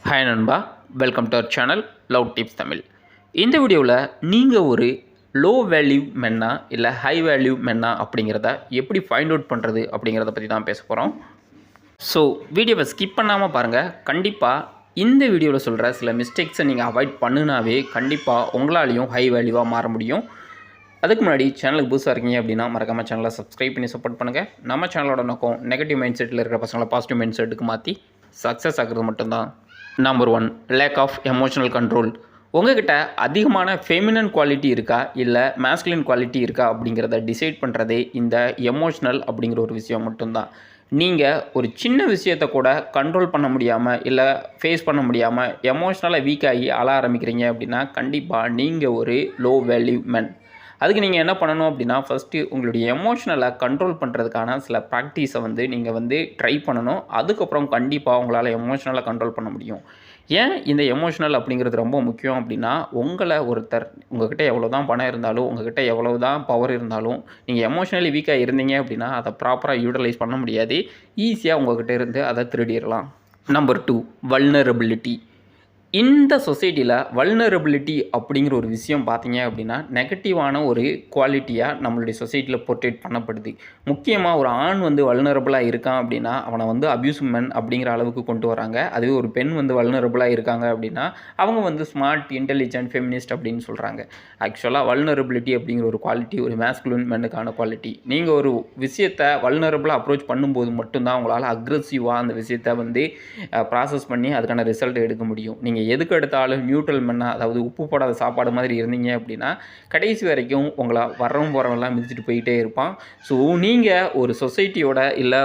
Hi நண்பா, welcome to our channel love tips Tamil. இந்த வீடியோவில் நீங்கள் ஒரு லோ வேல்யூ மென்னா இல்லை ஹை வேல்யூ மென்னா அப்படிங்கிறத எப்படி ஃபைண்ட் அவுட் பண்ணுறது அப்படிங்கிறத பற்றி தான் பேச போகிறோம். ஸோ வீடியோவை ஸ்கிப் பண்ணாமல் பாருங்கள். கண்டிப்பாக இந்த வீடியோவில் சொல்கிற சில மிஸ்டேக்ஸை நீங்கள் அவாய்ட் பண்ணுனாவே கண்டிப்பாக உங்களாலையும் ஹை வேல்யூவாக மாற முடியும். அதுக்கு முன்னாடி சேனலுக்கு புதுசாக இருக்கீங்க அப்படின்னா மறக்காமல் சேனலை சப்ஸ்கிரைப் பண்ணி சப்போர்ட் பண்ணுங்கள். நம்ம சேனலோட நோக்கம் நெகட்டிவ் மைண்ட் செட்டில் இருக்கிற பசங்களை பாசிட்டிவ் மைண்ட் செட்டுக்கு மாற்றி சக்ஸஸ் ஆகிறது மட்டும்தான். Number 1, lack of emotional control. உங்கள்கிட்ட அதிகமான ஃபெமினன் குவாலிட்டி இருக்கா இல்லை மேஸ்குலின் குவாலிட்டி இருக்கா அப்படிங்கிறத டிசைட் பண்ணுறதே இந்த எமோஷ்னல் அப்படிங்கிற ஒரு விஷயம் மட்டும்தான். நீங்கள் ஒரு சின்ன விஷயத்தை கூட கண்ட்ரோல் பண்ண முடியாமல் இல்லை ஃபேஸ் பண்ண முடியாமல் எமோஷ்னலாக வீக்காகி அழ ஆரம்பிக்கிறீங்க அப்படின்னா கண்டிப்பாக நீங்கள் ஒரு லோ வேல்யூ மென். அதுக்கு நீங்கள் என்ன பண்ணணும் அப்படின்னா ஃபஸ்ட்டு உங்களுடைய எமோஷ்னலை கண்ட்ரோல் பண்ணுறதுக்கான சில ப்ராக்டிஸை நீங்கள் ட்ரை பண்ணணும். அதுக்கப்புறம் கண்டிப்பாக உங்களால் எமோஷ்னலை கண்ட்ரோல் பண்ண முடியும். ஏன் இந்த எமோஷ்னல் அப்படிங்கிறது ரொம்ப முக்கியம் அப்படின்னா, உங்களை ஒருத்தர் உங்கள்கிட்ட எவ்வளோ தான் பணம் இருந்தாலும், உங்கள்கிட்ட எவ்வளோ தான் பவர் இருந்தாலும், நீங்கள் எமோஷ்னலி வீக்காக இருந்தீங்க அப்படின்னா அதை ப்ராப்பராக யூட்டிலைஸ் பண்ண முடியாது. ஈஸியாக உங்கள்கிட்ட இருந்து அதை திருடிடலாம். Number 2, vulnerability. இந்த சொசைட்டியில் வல்னரபிலிட்டி அப்படிங்கிற ஒரு விஷயம் பார்த்தீங்க அப்படின்னா நெகட்டிவான ஒரு குவாலிட்டியாக நம்மளுடைய சொசைட்டியில் போர்ட்ரேட் பண்ணப்படுது. முக்கியமாக ஒரு ஆண் வல்னரபிளாக இருக்கான் அப்படின்னா அவனை அபியூஸ் மென் அப்படிங்கிற அளவுக்கு கொண்டு வராங்க. அதுவே ஒரு பெண் வல்னரபிளாக இருக்காங்க அப்படின்னா அவங்க ஸ்மார்ட், இன்டெலிஜென்ட், ஃபெமினிஸ்ட் அப்படின்னு சொல்கிறாங்க. ஆக்சுவலாக வல்னரபிலிட்டி அப்படிங்கிற ஒரு குவாலிட்டி ஒரு மேஸ்குலின் மென்னுக்கான குவாலிட்டி. நீங்கள் ஒரு விஷயத்தை வல்னரபிளாக அப்ரோச் பண்ணும்போது மட்டும்தான் உங்களால் அக்ரெசிவாக அந்த விஷயத்தை ப்ராசஸ் பண்ணி அதுக்கான ரிசல்ட் எடுக்க முடியும். நீங்கள் எதுக்கு எடுத்தாலும் நியூட்ரல் மென்னாக, அதாவது உப்பு போடாத சாப்பாடு மாதிரி இருந்தீங்க அப்படின்னா கடைசி வரைக்கும் உங்களை வரவும் போகிறவங்களாம் மிதிச்சுட்டு போயிட்டே இருப்பான். ஸோ நீங்கள் ஒரு சொசைட்டியோட இல்லை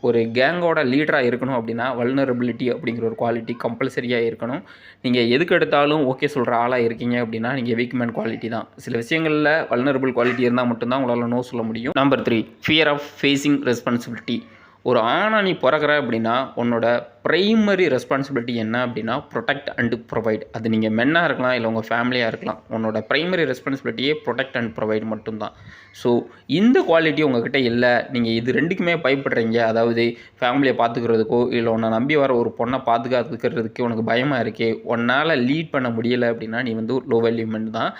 ஒரு கேங்கோட லீடராக இருக்கணும் அப்படின்னா வல்னரபிலிட்டி அப்படிங்கிற ஒரு குவாலிட்டி கம்பல்சரியாக இருக்கணும். நீங்கள் எதுக்கு எடுத்தாலும் ஓகே சொல்கிற ஆளாக இருக்கீங்க அப்படின்னா நீங்கள் வீக் மேன் குவாலிட்டி தான். சில விஷயங்களில் வல்னரபிள் குவாலிட்டி இருந்தால் மட்டும்தான் உங்களால் நோ சொல்ல முடியும். Number 3, fear of facing responsibility. ஒரு ஆணை நீ பிறக்கிற அப்படின்னா உன்னோட ப்ரைமரி ரெஸ்பான்சிபிலிட்டி என்ன அப்படின்னா ப்ரொடெக்ட் அண்ட் ப்ரொவைட். அது நீங்கள் மென்னாக இருக்கலாம் இல்லை உங்கள் ஃபேமிலியாக இருக்கலாம். உன்னோட ப்ரைமரி ரெஸ்பான்சிபிலிட்டியே ப்ரொடெக்ட் அண்ட் ப்ரொவைட் மட்டும்தான். ஸோ இந்த குவாலிட்டி உங்கள்கிட்ட இல்லை, நீங்கள் இது ரெண்டுக்குமே பயப்படுறீங்க. அதாவது ஃபேமிலியை பார்த்துக்கிறதுக்கோ இல்லை உன்னை நம்பி வர ஒரு பொண்ணை பார்த்துக்கிறதுக்கு உனக்கு பயமாக இருக்கே, உன்னால் லீட் பண்ண முடியலை அப்படின்னா நீ லோ வேல்யூ மென் தான்.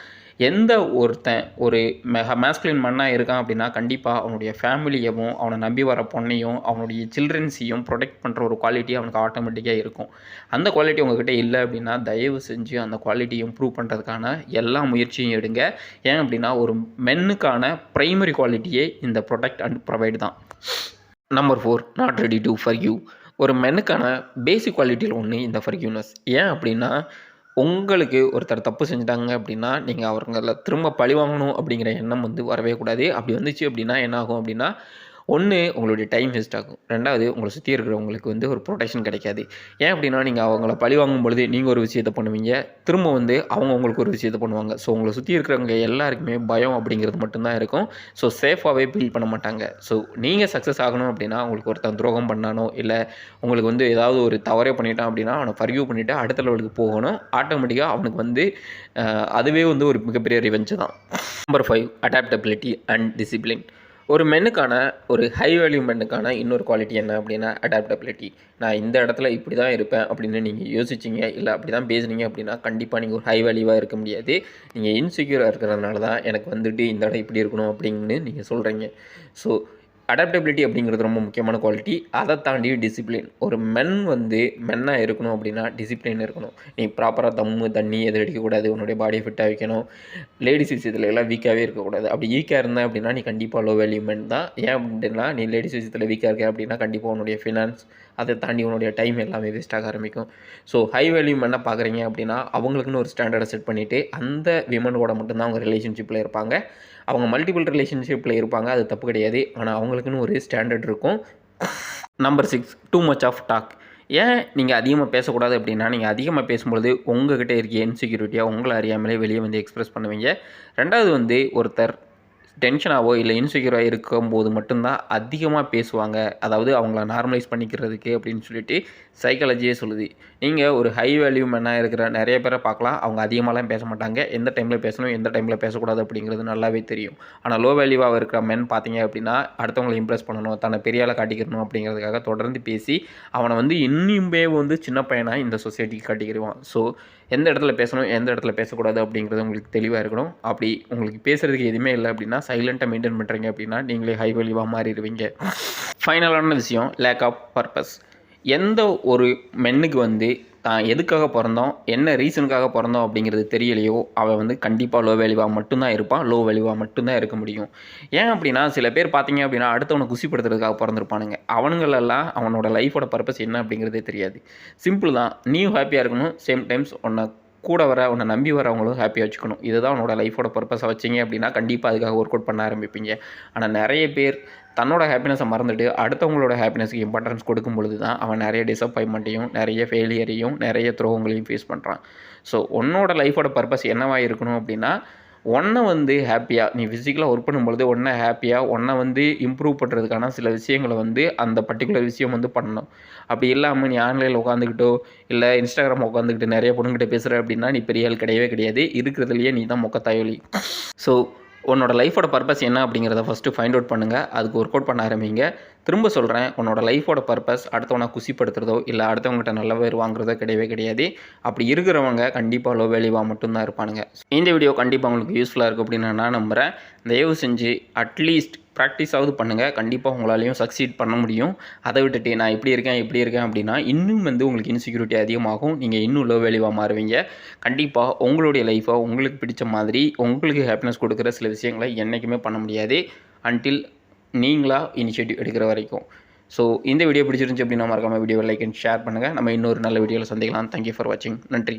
எந்த ஒருத்தன் ஒரு மேஸ்குலின் மண்ணாக இருக்கான் அப்படின்னா கண்டிப்பாக அவனுடைய ஃபேமிலியவும் அவனை நம்பி வர பொண்ணையும் அவனுடைய சில்ட்ரன்ஸையும் ப்ரொடெக்ட் பண்ணுற ஒரு குவாலிட்டி அவனுக்கு ஆட்டோமேட்டிக்காக இருக்கும். அந்த குவாலிட்டி உங்கள்கிட்ட இல்லை அப்படின்னா தயவு செஞ்சு அந்த குவாலிட்டியை இம்ப்ரூவ் பண்ணுறதுக்கான எல்லா முயற்சியும் எடுங்க. ஏன் அப்படின்னா ஒரு மென்னுக்கான ப்ரைமரி குவாலிட்டியே இந்த ப்ரொடெக்ட் அண்ட் ப்ரொவைட் தான். Number 4, not ready to forgive. ஒரு மென்னுக்கான பேசிக் குவாலிட்டியில் ஒன்று இந்த ஃபர்கிவ்னஸ். ஏன் அப்படின்னா உங்களுக்கு ஒருத்தர் தப்பு செஞ்சுட்டாங்க அப்படின்னா நீங்கள் அவங்கள திரும்ப பழி வாங்கணும் அப்படிங்கிற எண்ணம் வரவே கூடாது. அப்படி வந்துச்சு அப்படின்னா என்ன ஆகும் அப்படின்னா, ஒன்று உங்களுடைய டைம் வேஸ்ட் ஆகும், ரெண்டாவது உங்களை சுற்றி இருக்கிறவங்களுக்கு ஒரு ப்ரொடெக்ஷன் கிடைக்காது. ஏன் அப்படின்னா நீங்கள் அவங்கள பழி வாங்கும் பொழுது நீங்கள் ஒரு விஷயத்தை பண்ணுவீங்க, திரும்ப அவங்க உங்களுக்கு ஒரு விஷயத்தை பண்ணுவாங்க. ஸோ உங்களை சுற்றி இருக்கிறவங்க எல்லாருக்குமே பயம் அப்படிங்கிறது மட்டும்தான் இருக்கும். ஸோ சேஃபாகவே ஃபீல் பண்ண மாட்டாங்க. ஸோ நீங்கள் சக்ஸஸ் ஆகணும் அப்படின்னா உங்களுக்கு ஒருத்தன் துரோகம் பண்ணானோ இல்லை உங்களுக்கு ஏதாவது ஒரு தவறே பண்ணிட்டான் அப்படின்னா அவனை ஃபர்கிவ் பண்ணிவிட்டு அடுத்த லெவலுக்கு போகணும். ஆட்டோமேட்டிக்காக அவனுக்கு அதுவே ஒரு மிகப்பெரிய ரிவெஞ்ச் தான். Number 5, adaptability and discipline. ஒரு மென்னுக்கான ஒரு ஹை வேல்யூ மென்னுக்கான இன்னொரு குவாலிட்டி என்ன அப்படின்னா அடாப்டபிலிட்டி. நான் இந்த இடத்துல இப்படி தான் இருப்பேன் அப்படின்னு நீங்கள் யோசிச்சிங்க இல்லை அப்படி தான் பேசுனீங்க அப்படின்னா கண்டிப்பாக நீங்கள் ஒரு ஹை வேல்யூவாக இருக்க முடியாது. நீங்கள் இன்செக்யூராக இருக்கிறதுனால தான் எனக்கு இந்த இடம் இப்படி இருக்கணும் அப்படின்னு நீங்கள் சொல்கிறீங்க. ஸோ அடாப்டபிலிட்டி அப்படிங்கிறது ரொம்ப முக்கியமான குவாலிட்டி. அதை தாண்டி டிசிப்ளின். ஒரு மென் மென்னாக இருக்கணும் அப்படின்னா டிசிப்ளின் இருக்கணும். நீ ப்ராப்பராக தண்ணி எது அடிக்கக்கூடாது, உன்னுடைய பாடியை ஃபிட்டாக வைக்கணும். லேடிஸ் விஷயத்தில் எல்லாம் வீக்காகவே இருக்கக்கூடாது. அப்படி வீக்காக இருந்தேன் அப்படின்னா நீ கண்டிப்பாக லோ வேல்யூ மென் தான். ஏன் அப்படின்னா நீ லேடிஸ் விஷயத்தில் வீக்காக இருக்க அப்படின்னா கண்டிப்பாக உன்னுடைய ஃபினான்ஸ், அதை தாண்டி உன்னுடைய டைம் எல்லாமே வேஸ்ட் ஆக ஆரம்பிக்கும். ஸோ ஹை வேல்யூ மென்னை பார்க்குறீங்க அப்படின்னா அவங்களுக்குன்னு ஒரு ஸ்டாண்டர்டை செட் பண்ணிவிட்டு அந்த விமனோட மட்டும்தான் அவங்க ரிலேஷன்ஷிப்பில் இருப்பாங்க. அவங்க மல்டிபிள் ரிலேஷன்ஷிப்பில் இருப்பாங்க, அது தப்பு கிடையாது. ஆனால் அவங்களுக்குன்னு ஒரு ஸ்டாண்டர்ட் இருக்கும். Number 6, too much of talk. ஏன் நீங்கள் அதிகமாக பேசக்கூடாது அப்படின்னா நீங்கள் அதிகமாக பேசும்பொழுது உங்கள்கிட்ட இருக்க இன்செக்யூரிட்டியாக உங்களை அறியாமலே வெளியே எக்ஸ்ப்ரெஸ் பண்ணுவீங்க. ரெண்டாவது ஒருத்தர் டென்ஷனாவோ இல்லை இன்செக்யூராக இருக்கும்போது மட்டும்தான் அதிகமாக பேசுவாங்க. அதாவது அவங்கள நார்மலைஸ் பண்ணிக்கிறதுக்கு அப்படின்னு சொல்லிட்டு சைக்காலஜியே சொல்லுது. நீங்கள் ஒரு ஹை வேல்யூ மென்னாக இருக்கிற நிறைய பேரை பார்க்கலாம். அவங்க அதிகமாகலாம் பேச மாட்டாங்க. எந்த டைமில் பேசணும், எந்த டைமில் பேசக்கூடாது அப்படிங்கிறது நல்லாவே தெரியும். ஆனால் லோ வேல்யூவாக இருக்கிற மென் பார்த்தீங்க அப்படின்னா, அடுத்தவங்களை இம்ப்ரெஸ் பண்ணணும், தன்னை பெரிய ஆளை காட்டிக்கிறணும் அப்படிங்கிறதுக்காக தொடர்ந்து பேசி அவனை இன்னுமே சின்ன பையனாக இந்த சொசைட்டிக்கு காட்டிக்கிடுவான். ஸோ எந்த இடத்துல பேசணும், எந்த இடத்துல பேசக்கூடாது அப்படிங்கிறது உங்களுக்கு தெளிவாக இருக்கணும். அப்படி உங்களுக்கு பேசுகிறதுக்கு எதுவுமே இல்லை அப்படின்னா, சைலண்ட்டாக மெயின்டைன் பண்ணுறீங்க அப்படின்னா, நீங்களே ஹை வேல்யூவாக மாறிடுவீங்க. ஃபைனலான விஷயம், லேக் ஆஃப் பர்பஸ். எந்த ஒரு மென்னுக்கு தான் எதுக்காக பிறந்தோம், என்ன ரீசனுக்காக பிறந்தோம் அப்படிங்கிறது தெரியலையோ, அவன் கண்டிப்பாக லோ வேல்யூவாக மட்டும்தான் இருப்பான். லோ வேல்யூவாக மட்டும்தான் இருக்க முடியும். ஏன் அப்படின்னா, சில பேர் பார்த்தீங்க அப்படின்னா அடுத்தவனை குசிப்படுத்துறதுக்காக பிறந்திருப்பானுங்க. அவனுங்களெல்லாம் அவனோட லைஃபோட பர்பஸ் என்ன அப்படிங்கிறதே தெரியாது. சிம்பிள் தான். நீயும் ஹாப்பியாக இருக்கணும், சேம் டைம்ஸ் உன்னை நம்பி வரவங்களும் ஹாப்பியாக வச்சுக்கணும். இதுதான் உன்னோட லைஃபோட பர்பஸை வச்சிங்க அப்படின்னா கண்டிப்பாக அதுக்காக ஒர்க் அவுட் பண்ண ஆரம்பிப்பீங்க. ஆனால் நிறைய பேர் தன்னோட ஹாப்பினஸை மறந்துட்டு அடுத்தவங்களோட ஹாப்பினஸுக்கு இம்பார்ட்டன்ஸ் கொடுக்கும் பொழுது தான் அவன் நிறைய டிசப்பாயின்மெண்ட்டையும், நிறைய ஃபெயிலியரையும், நிறைய துரோகங்களையும் ஃபேஸ் பண்ணுறான். ஸோ உன்னோட லைஃபோட பர்பஸ் என்னவாக இருக்கணும் அப்படின்னா, உன்னை ஹாப்பியாக நீ ஃபிசிக்கலாக ஒர்க் பண்ணும்பொழுது உன்னை ஹாப்பியாக உன்னை இம்ப்ரூவ் பண்ணுறதுக்கான சில விஷயங்களை அந்த பர்டிகுலர் விஷயம் பண்ணணும். அப்படி இல்லாமல் நீ ஆன்லைனில் உட்காந்துக்கிட்டோ இல்லை இன்ஸ்டாகிராம் உட்காந்துக்கிட்டு நிறைய பொண்ணுங்கிட்ட பேசுகிற அப்படின்னா நீ பெரிய ஆள் கிடையவே கிடையாது. இருக்கிறதுலையே நீ தான் மொக்கத்தாயொலி. ஸோ உன்னோட லைஃபோட பர்பஸ் என்ன அப்படிங்கிறத ஃபஸ்ட்டு ஃபைண்ட் அவுட் பண்ணுங்கள். அதுக்கு ஒர்க் அவுட் பண்ண ஆரம்பிங்க. திரும்ப சொல்கிறேன், உன்னோட லைஃபோட பர்பஸ் அடுத்தவனை குசிப்படுத்துறதோ இல்லை அடுத்தவங்ககிட்ட நல்ல பேர் வாங்குறதோ கிடையவே கிடையாது. அப்படி இருக்கிறவங்க கண்டிப்பாக லோ வேல்யூவாக மட்டும்தான் இருப்பானுங்க. இந்த வீடியோ கண்டிப்பாக உங்களுக்கு யூஸ்ஃபுல்லாக இருக்கும் அப்படின்னு நான் நம்புகிறேன். தயவு செஞ்சு அட்லீஸ்ட் ப்ராக்டிஸாவது பண்ணுங்கள். கண்டிப்பாக உங்களாலையும் சக்சீட் பண்ண முடியும். அதை விட்டுட்டு நான் இப்படி இருக்கேன் அப்படின்னா இன்னும் உங்களுக்கு இன்செக்யூரிட்டி அதிகமாகும். நீங்கள் இன்னும் லோ வேல்யூவாக மாறுவீங்க. கண்டிப்பாக உங்களுடைய லைஃப்பை உங்களுக்கு பிடிச்ச மாதிரி உங்களுக்கு ஹாப்பினஸ் கொடுக்குற சில விஷயங்களை என்றைக்குமே பண்ண முடியாது, அன்டில் நீங்களாக இனிஷியேட்டிவ் எடுக்கிற வரைக்கும். ஸோ இந்த வீடியோ பிடிச்சிருந்துச்சு அப்படின்னா மறக்காமல் வீடியோவை லைக் அண்ட் ஷேர் பண்ணுங்கள். நம்ம இன்னொரு நல்ல வீடியோவில் சந்திக்கலாம். தேங்க்யூ ஃபார் வாட்சிங். நன்றி.